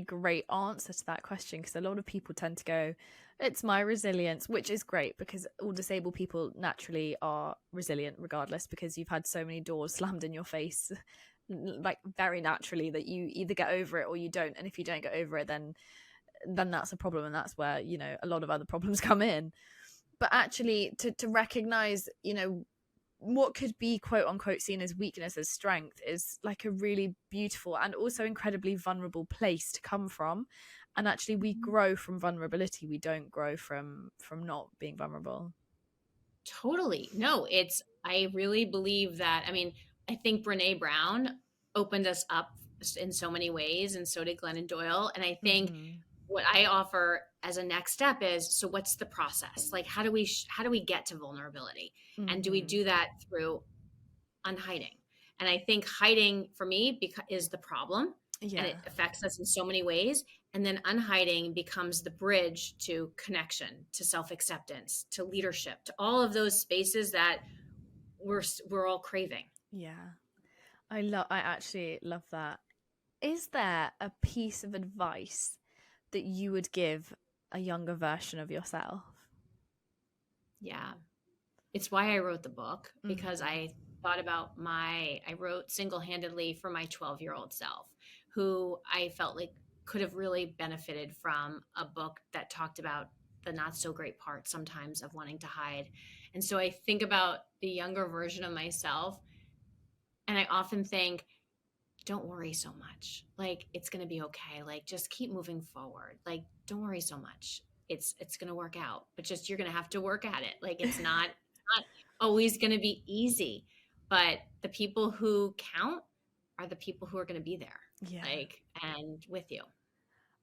great answer to that question, because a lot of people tend to go, it's my resilience, which is great because all disabled people naturally are resilient regardless, because you've had so many doors slammed in your face like very naturally that you either get over it or you don't. And if you don't get over it, then that's a problem, and that's where, you know, a lot of other problems come in. But actually to recognize, you know, what could be quote unquote seen as weakness as strength is like a really beautiful and also incredibly vulnerable place to come from. And actually we grow from vulnerability, we don't grow from not being vulnerable. Totally. No, I really believe that. I mean, I think Brene Brown opened us up in so many ways, and so did Glennon Doyle. And I think Mm-hmm. what I offer as a next step is, so what's the process? Like, how do we get to vulnerability? And do we Mm-hmm. do that through unhiding? And I think hiding for me is the problem, and Yeah. it affects us in so many ways. And then unhiding becomes the bridge to connection, to self-acceptance, to leadership, to all of those spaces that we're all craving. Yeah. I actually love that. Is there a piece of advice that you would give a younger version of yourself? Yeah. It's why I wrote the book, because Mm-hmm. I wrote single-handedly for my 12-year-old self, who I felt like could have really benefited from a book that talked about the not so great parts sometimes of wanting to hide. And so I think about the younger version of myself, and I often think, don't worry so much. Like, it's going to be okay. Like, just keep moving forward. Like, don't worry so much. It's going to work out, but just, you're going to have to work at it. Like, it's not always going to be easy, but the people who count are the people who are going to be there, Yeah. like, and with you.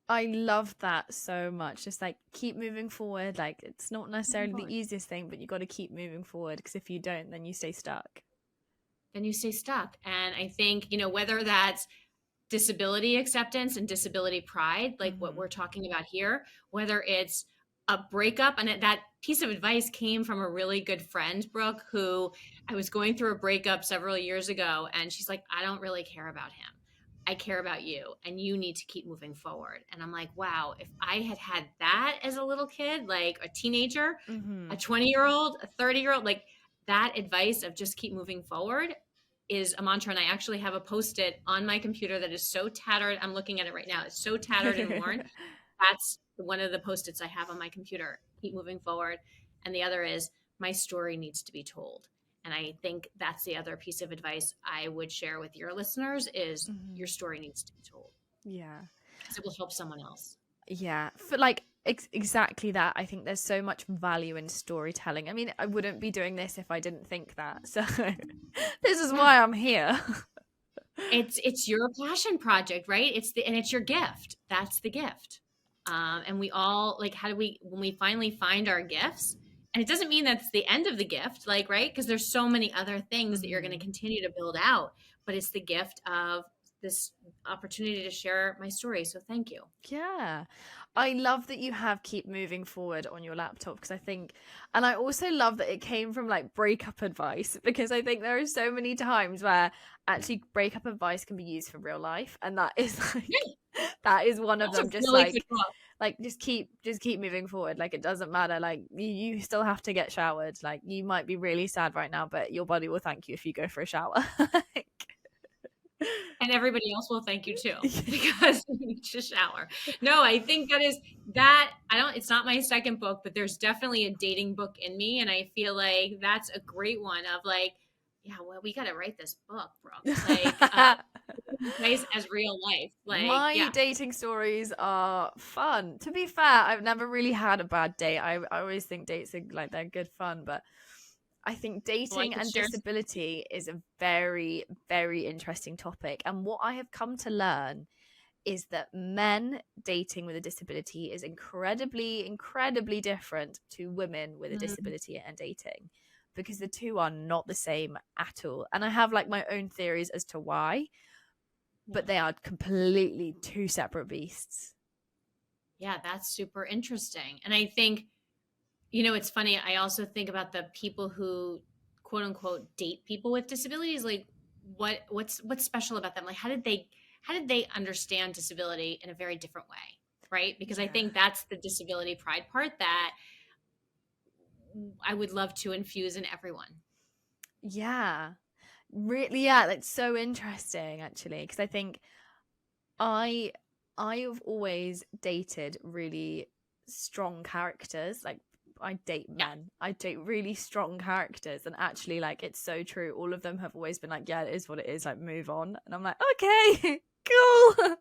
I love that so much. Just like keep moving forward. Like it's not Moving necessarily the forward. easiest thing, but you got to keep moving forward, because if you don't, then you stay stuck. Then you stay stuck. And I think, whether that's disability acceptance and disability pride, like what Mm-hmm. we're talking about here, whether it's a breakup. And that piece of advice came from a really good friend, Brooke, who I was going through a breakup several years ago. And she's like, I don't really care about him. I care about you, and you need to keep moving forward. And I'm like, wow, if I had had that as a little kid, like a teenager, Mm-hmm. a 20-year-old, a 30-year-old, like that advice of just keep moving forward is a mantra. And I actually have a post-it on my computer that is so tattered. I'm looking at it right now. It's so tattered and worn. That's one of the post-its I have on my computer. Keep moving forward. And the other is, my story needs to be told. And I think that's the other piece of advice I would share with your listeners is, Mm-hmm. your story needs to be told, Yeah. because it will help someone else. Yeah. For like exactly that. I think there's so much value in storytelling. I mean, I wouldn't be doing this if I didn't think that. So this is Yeah. why I'm here. It's your passion project, right? And it's your gift. That's the gift. And we all, like, how do we, when we finally find our gifts, and it doesn't mean that's the end of the gift, like, right? Because there's so many other things that you're going to Mm-hmm. continue to build out, but it's the gift of this opportunity to share my story. So thank you. Yeah. I love that you have keep moving forward on your laptop, because I think, and I also love that it came from like breakup advice, because I think there are so many times where actually breakup advice can be used for real life. And that is like, Yeah, that is one of that's a them. Just really good book. like, just keep moving forward. Like, it doesn't matter. Like you still have to get showered. Like you might be really sad right now, but your body will thank you if you go for a shower. Like, And everybody else will thank you too, because you need to shower. No, I think that I don't, it's not my second book, but there's definitely a dating book in me. And I feel like that's a great one of like, yeah, well, we got to write this book, Brooke. Like, nice as real life. Like, My yeah. dating stories are fun. To be fair, I've never really had a bad date. I always think dates are like they're good fun, but I think Well, I dating could and share. disability is a very, very interesting topic. And what I have come to learn is that men dating with a disability is incredibly, incredibly different to women with a Mm, disability and dating, because the two are not the same at all. And I have like my own theories as to why, yeah. but they are completely two separate beasts. Yeah, that's super interesting. And I think, you know, it's funny. I also think about the people who quote unquote date people with disabilities. Like, what's special about them? Like, how did they understand disability in a very different way, right? Because I Yeah. think that's the disability pride part that I would love to infuse in everyone. Yeah. Really, yeah, that's so interesting actually, because I think I I've always dated really strong characters. Like I date Yeah. men. I date really strong characters, and actually like it's so true. All of them have always been like, yeah, it is what it is, like move on. And I'm like, okay, cool.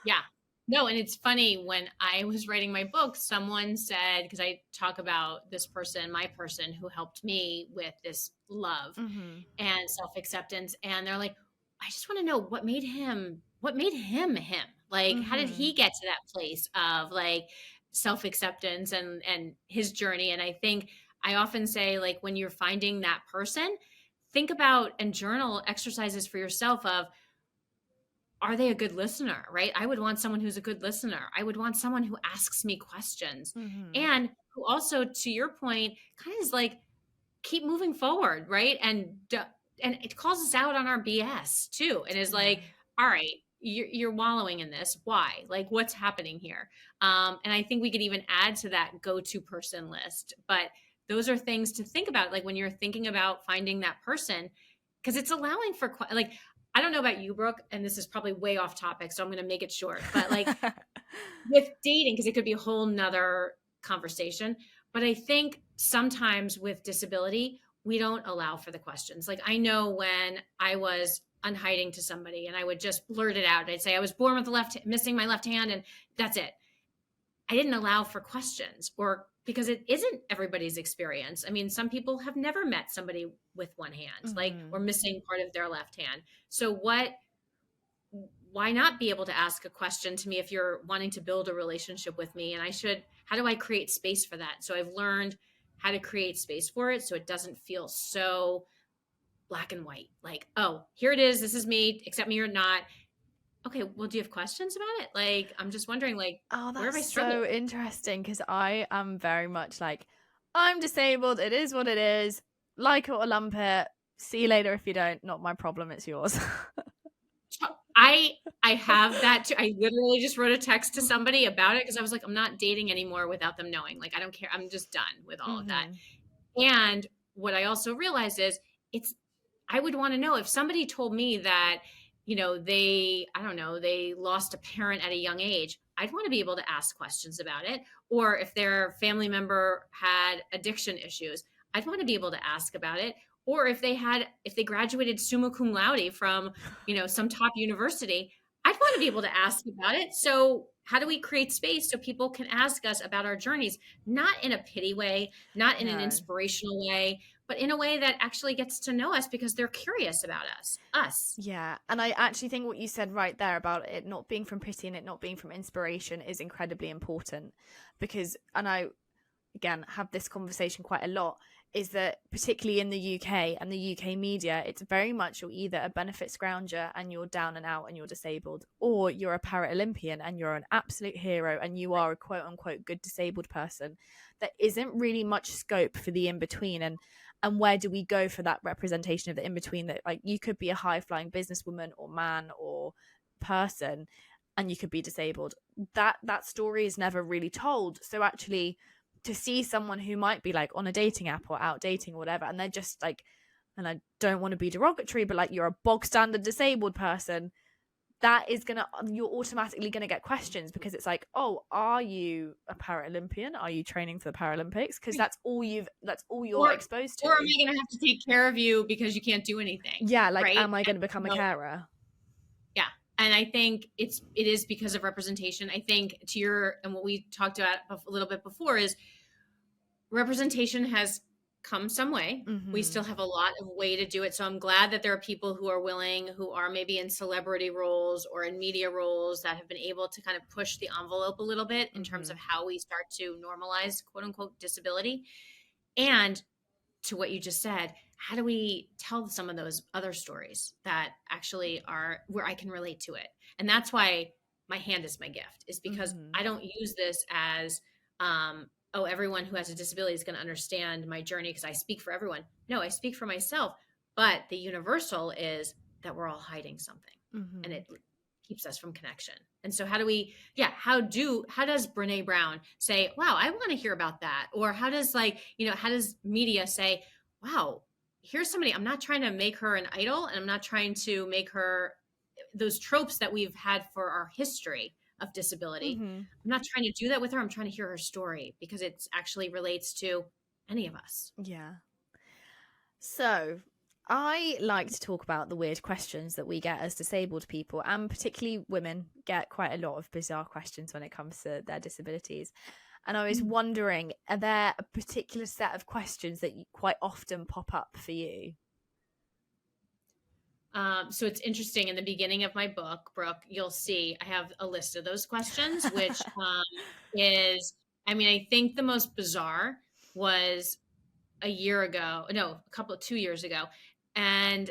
Yeah. No, and it's funny when I was writing my book, someone said, because I talk about this person, my person who helped me with this love Mhm. and self-acceptance. And they're like, I just want to know what made him him. Like, how did Mhm. he get to that place of like self-acceptance and his journey? And I think I often say, like, when you're finding that person, think about and journal exercises for yourself of, are they a good listener, right? I would want someone who's a good listener. I would want someone who asks me questions Mhm. and who also, to your point, kind of is like, keep moving forward, right? And it calls us out on our BS too, and is Yeah. like, all right, you're wallowing in this. Why? Like, what's happening here? And I think we could even add to that go-to person list. But those are things to think about, like when you're thinking about finding that person, because it's allowing for like, I don't know about you, Brooke, and this is probably way off topic, so I'm going to make it short. But like with dating, because it could be a whole nother conversation, but I think sometimes with disability we don't allow for the questions. Like, I know when I was unhiding to somebody and I would just blurt it out, I'd say I was born with the left missing my left hand, and that's it. I didn't allow for questions, or because it isn't everybody's experience. I mean, some people have never met somebody with one hand, like, or Mhm. missing part of their left hand. So what, why not be able to ask a question to me if you're wanting to build a relationship with me? And how do I create space for that? So I've learned how to create space for it so it doesn't feel so black and white. Like, oh, here it is. This is me. Accept me or not. Okay. Well, do you have questions about it? Like, I'm just wondering, like, Oh, where that's have I struggled? so interesting because I am very much like, I'm disabled. It is what it is. Like it or lump it. See you later if you don't. Not my problem. It's yours. I I have that too. I literally just wrote a text to somebody about it because I was like, I'm not dating anymore without them knowing. Like, I don't care. I'm just done with all of that. Mhm. And what I also realized is, it's, I would want to know if somebody told me that, I don't know, they lost a parent at a young age. I'd want to be able to ask questions about it. Or if their family member had addiction issues, I'd want to be able to ask about it. Or if they graduated summa cum laude from, some top university, I'd want to be able to ask about it. So how do we create space so people can ask us about our journeys, not in a pity way, not in an No. inspirational way, but in a way that actually gets to know us because they're curious about us. Yeah. And I actually think what you said right there about it not being from pity and it not being from inspiration is incredibly important because, and I again have this conversation quite a lot, is that particularly in the UK and the UK media, it's very much you're either a benefits grounder and you're down and out and you're disabled, or you're a Paralympian and you're an absolute hero and you are a quote unquote good disabled person. There isn't really much scope for the in between, and where do we go for that representation of the in between, that like you could be a high flying businesswoman or man or person and you could be disabled. That story is never really told. So actually to see someone who might be like on a dating app or out dating or whatever, and they're just like, and I don't want to be derogatory, but like you're a bog standard disabled person, that is gonna, you're automatically gonna get questions because it's like, oh, are you a Paralympian? Are you training for the Paralympics? Because that's all you're Or exposed or am to. I going to have to take care of you because you can't do anything, Yeah, like, right? am I going to become a So, carer? yeah. And I think it is because of representation. I think to your, and what we talked about a little bit before, is representation has come some way. We Mm-hmm. still have a lot of way to do it. So I'm glad that there are people who are willing, who are maybe in celebrity roles or in media roles, that have been able to kind of push the envelope a little bit in terms Mm-hmm. of how we start to normalize quote unquote disability. And to what you just said, how do we tell some of those other stories that actually are where I can relate to it? And that's why my hand is my gift, is because Mm-hmm. I don't use this as, oh, everyone who has a disability is going to understand my journey because I speak for everyone. No, I speak for myself. But the universal is that we're all hiding something, and Mm-hmm. it keeps us from connection. And so how do we, yeah, how does Brene Brown say, wow, I want to hear about that? Or how does, like, how does media say, wow, here's somebody, I'm not trying to make her an idol, and I'm not trying to make her those tropes that we've had for our history of disability. Mm-hmm. I'm not trying to do that with her. I'm trying to hear her story because it actually relates to any of us. Yeah. So, I like to talk about the weird questions that we get as disabled people, and particularly women get quite a lot of bizarre questions when it comes to their disabilities. And I was wondering, are there a particular set of questions that quite often pop up for you? So it's interesting. In the beginning of my book, Brooke, you'll see I have a list of those questions, which is, I mean, I think the most bizarre was a year ago, no, 2 years ago, and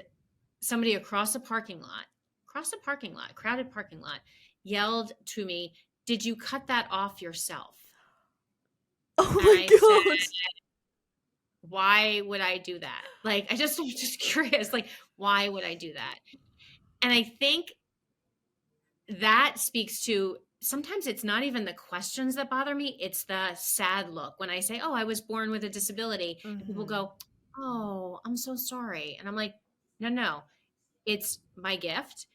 somebody across a parking lot, crowded parking lot, yelled to me, "Did you cut that off yourself?" Oh And my I said, god. "Why would I do that?" Like, I'm just curious, like, why would I do that? And I think that speaks to, sometimes it's not even the questions that bother me, it's the sad look when I say, "Oh, I was born with a disability." And people Mm-hmm. go, "Oh, I'm so sorry." And I'm like, "No, no. It's my gift,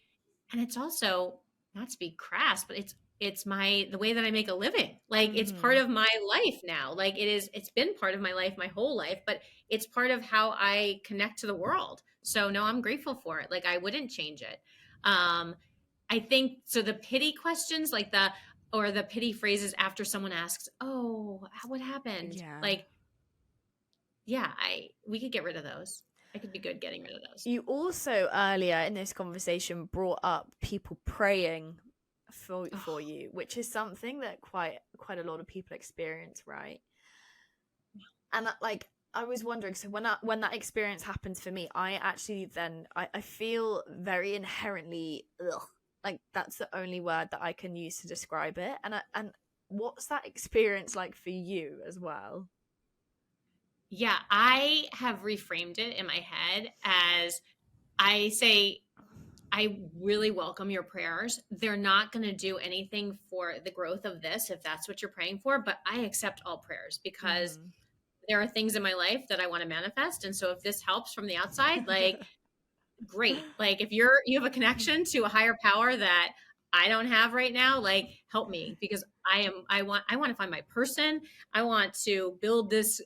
and it's also, not to be crass, but it's the way that I make a living. Like, it's part Mm-hmm. of my life now. Like, it's been part of my life my whole life, but it's part of how I connect to the world. So no, I'm grateful for it. Like, I wouldn't change it." I think so. The pity questions, like the pity phrases after someone asks, "Oh, what happened?" Yeah. Like, yeah, we could get rid of those. I could be good getting rid of those. You also earlier in this conversation brought up people praying for Oh, you, which is something that quite a lot of people experience, right? And like I was wondering, so when that experience happens for me, I actually then I feel very inherently ugh, like that's the only word that I can use to describe it. And what's that experience like for you as well? yeah, I have reframed it in my head as, I say, I really welcome your prayers. They're not going to do anything for the growth of this if that's what you're praying for, but I accept all prayers because Mm-hmm. there are things in my life that I want to manifest. And so if this helps from the outside, like, great. Like, if you have a connection to a higher power that I don't have right now, like, help me, because I want to find my person. I want to build this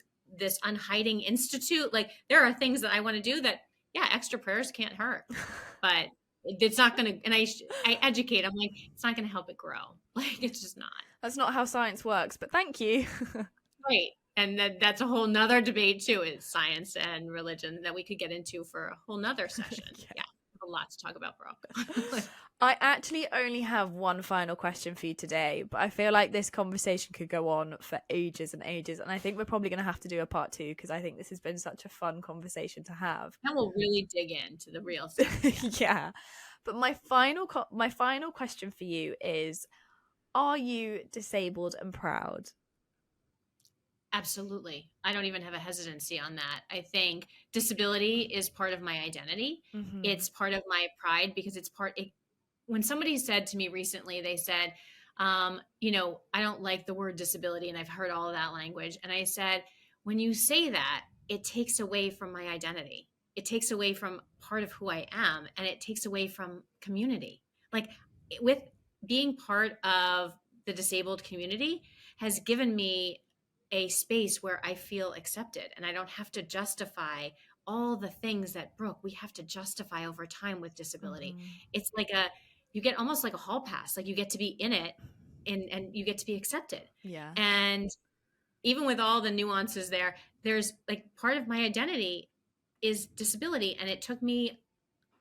unhiding institute. Like, there are things that I want to do that, yeah, extra prayers can't hurt, but it's not going to, and I educate. I'm like, it's not going to help it grow. Like, it's just not. That's not how science works, but thank you. Right. And that's a whole nother debate too, is science and religion that we could get into for a whole nother session. Yeah. Yeah. A lot to talk about, Brooke. I actually only have one final question for you today, but I feel like this conversation could go on for ages and ages. And I think we're probably going to have to do a part two because I think this has been such a fun conversation to have. Now we'll really dig into the real stuff. Yeah. Yeah. But my final question for you is, are you disabled and proud? Absolutely. I don't even have a hesitancy on that. I think disability is part of my identity. Mm-hmm. It's part of my pride because when somebody said to me recently, they said, I don't like the word disability, and I've heard all of that language. And I said, when you say that, it takes away from my identity. It takes away from part of who I am, and it takes away from community. Like, with being part of the disabled community has given me a space where I feel accepted, and I don't have to justify all the things that, Brooke, we have to justify over time with disability. Mm-hmm. It's like you get almost like a hall pass, like you get to be in it, and you get to be accepted. Yeah. And even with all the nuances there's like, part of my identity is disability, and it took me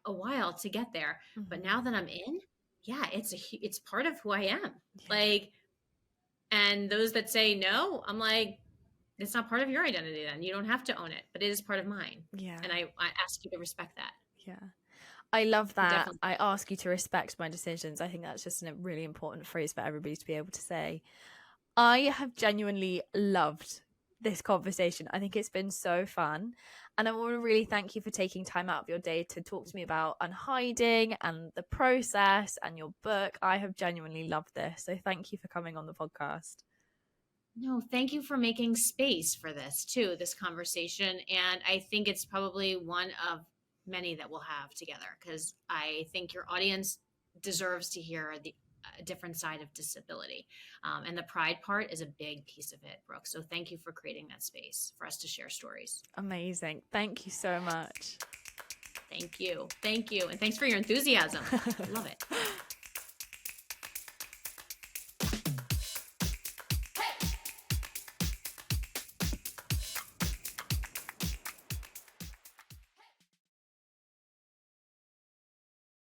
a while to get there. But Mm-hmm. now that I'm in, yeah, it's part of who I am. Yeah. Like, and those that say no, I'm like, it's not part of your identity, then you don't have to own it, but it is part of mine. Yeah. And I ask you to respect that. Yeah. I love that. Definitely. I ask you to respect my decisions. I think that's just a really important phrase for everybody to be able to say. I have genuinely loved this conversation. I think it's been so fun. And I want to really thank you for taking time out of your day to talk to me about unhiding and the process and your book. I have genuinely loved this. So thank you for coming on the podcast. No, thank you for making space for this too, this conversation. And I think it's probably one of many that we'll have together, because I think your audience deserves to hear the different side of disability. And the pride part is a big piece of it, Brooke. So thank you for creating that space for us to share stories. Amazing. Thank you so much. Thank you. Thank you. And thanks for your enthusiasm. Love it.